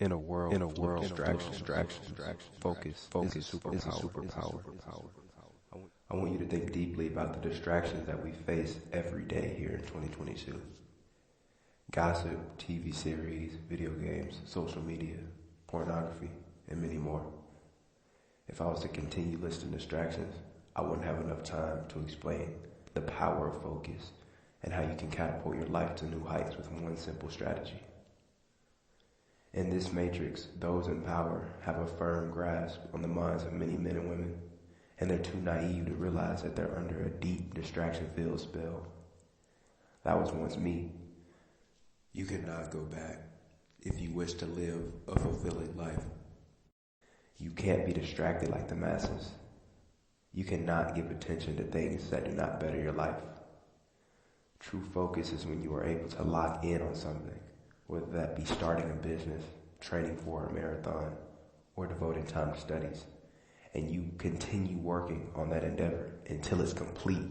In a world full of distractions, focus is a superpower. I want you to think deeply about the distractions that we face every day here in 2022. Gossip, TV series, video games, social media, pornography, and many more. If I was to continue listing distractions, I wouldn't have enough time to explain the power of focus and how you can catapult your life to new heights with one simple strategy. In this matrix, those in power have a firm grasp on the minds of many men and women, and they're too naive to realize that they're under a deep distraction-filled spell. That was once me. You cannot go back if you wish to live a fulfilling life. You can't be distracted like the masses. You cannot give attention to things that do not better your life. True focus is when you are able to lock in on something, whether that be starting a business, training for a marathon, or devoting time to studies, and you continue working on that endeavor until it's complete.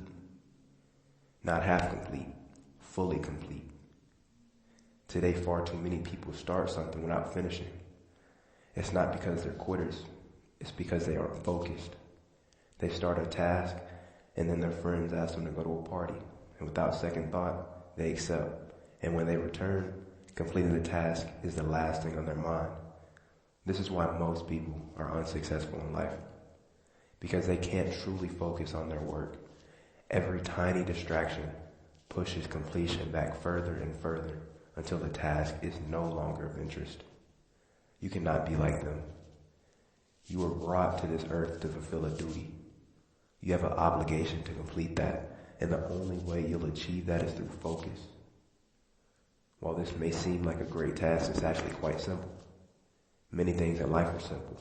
Not half complete, fully complete. Today, far too many people start something without finishing. It's not because they're quitters, it's because they aren't focused. They start a task, and then their friends ask them to go to a party, and without second thought, they accept. And when they return, completing the task is the last thing on their mind. This is why most people are unsuccessful in life, because they can't truly focus on their work. Every tiny distraction pushes completion back further and further until the task is no longer of interest. You cannot be like them. You were brought to this earth to fulfill a duty. You have an obligation to complete that, and the only way you'll achieve that is through focus. While this may seem like a great task, it's actually quite simple. Many things in life are simple,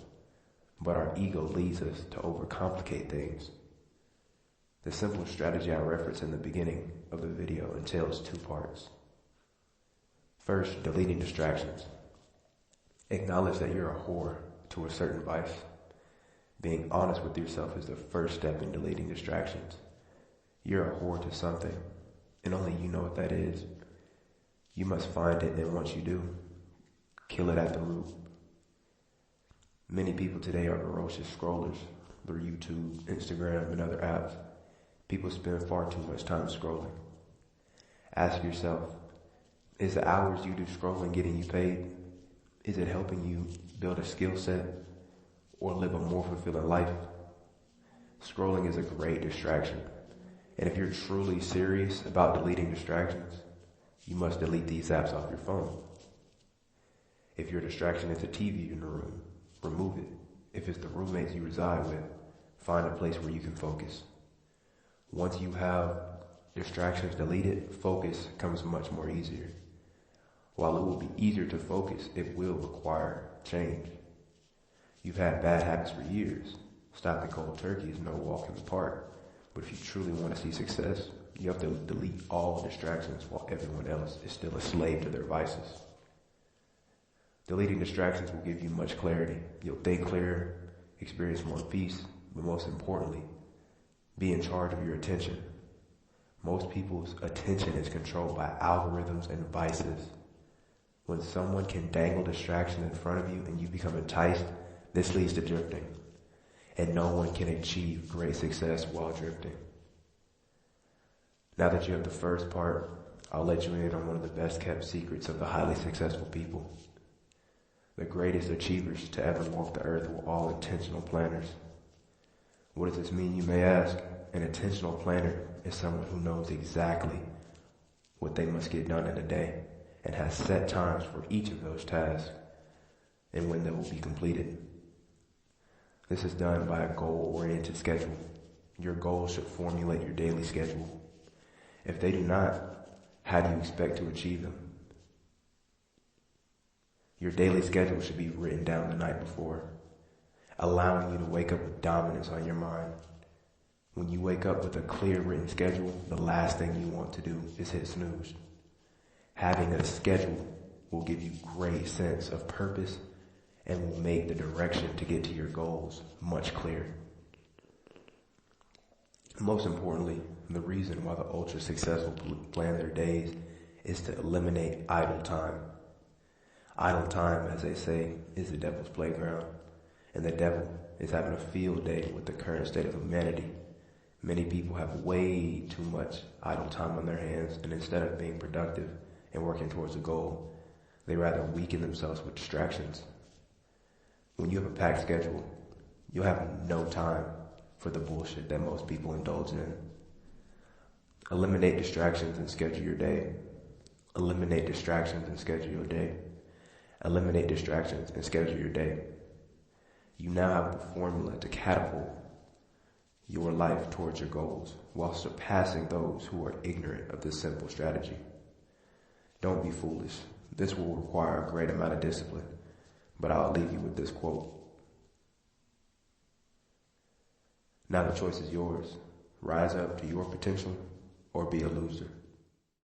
but our ego leads us to overcomplicate things. The simple strategy I referenced in the beginning of the video entails two parts. First, deleting distractions. Acknowledge that you're a whore to a certain vice. Being honest with yourself is the first step in deleting distractions. You're a whore to something, and only you know what that is. You must find it, and once you do, kill it at the root. Many people today are ferocious scrollers through YouTube, Instagram, and other apps. People spend far too much time scrolling. Ask yourself, is the hours you do scrolling getting you paid? Is it helping you build a skill set or live a more fulfilling life? Scrolling is a great distraction. And if you're truly serious about deleting distractions, you must delete these apps off your phone. If your distraction is the TV in the room, remove it. If it's the roommates you reside with, find a place where you can focus. Once you have distractions deleted, focus comes much more easier. While it will be easier to focus, it will require change. You've had bad habits for years. Stopping cold turkey is no walk in the park. But if you truly want to see success, you have to delete all distractions while everyone else is still a slave to their vices. Deleting distractions will give you much clarity. You'll think clearer, experience more peace, but most importantly, be in charge of your attention. Most people's attention is controlled by algorithms and vices. When someone can dangle distractions in front of you and you become enticed, this leads to drifting. And no one can achieve great success while drifting. Now that you have the first part, I'll let you in on one of the best kept secrets of the highly successful people. The greatest achievers to ever walk the earth were all intentional planners. What does this mean, you may ask? An intentional planner is someone who knows exactly what they must get done in a day and has set times for each of those tasks and when they will be completed. This is done by a goal-oriented schedule. Your goals should formulate your daily schedule. If they do not, how do you expect to achieve them? Your daily schedule should be written down the night before, allowing you to wake up with dominance on your mind. When you wake up with a clear written schedule, the last thing you want to do is hit snooze. Having a schedule will give you great sense of purpose and will make the direction to get to your goals much clearer. Most importantly, the reason why the ultra successful plan their days is to eliminate idle time. Idle time, as they say, is the devil's playground, and the devil is having a field day with the current state of humanity. Many people have way too much idle time on their hands, and instead of being productive and working towards a goal, they rather weaken themselves with distractions. When you have a packed schedule, you'll have no time for the bullshit that most people indulge in. Eliminate distractions and schedule your day. Eliminate distractions and schedule your day. Eliminate distractions and schedule your day. You now have the formula to catapult your life towards your goals while surpassing those who are ignorant of this simple strategy. Don't be foolish. This will require a great amount of discipline, but I'll leave you with this quote. Now the choice is yours. Rise up to your potential or be a loser.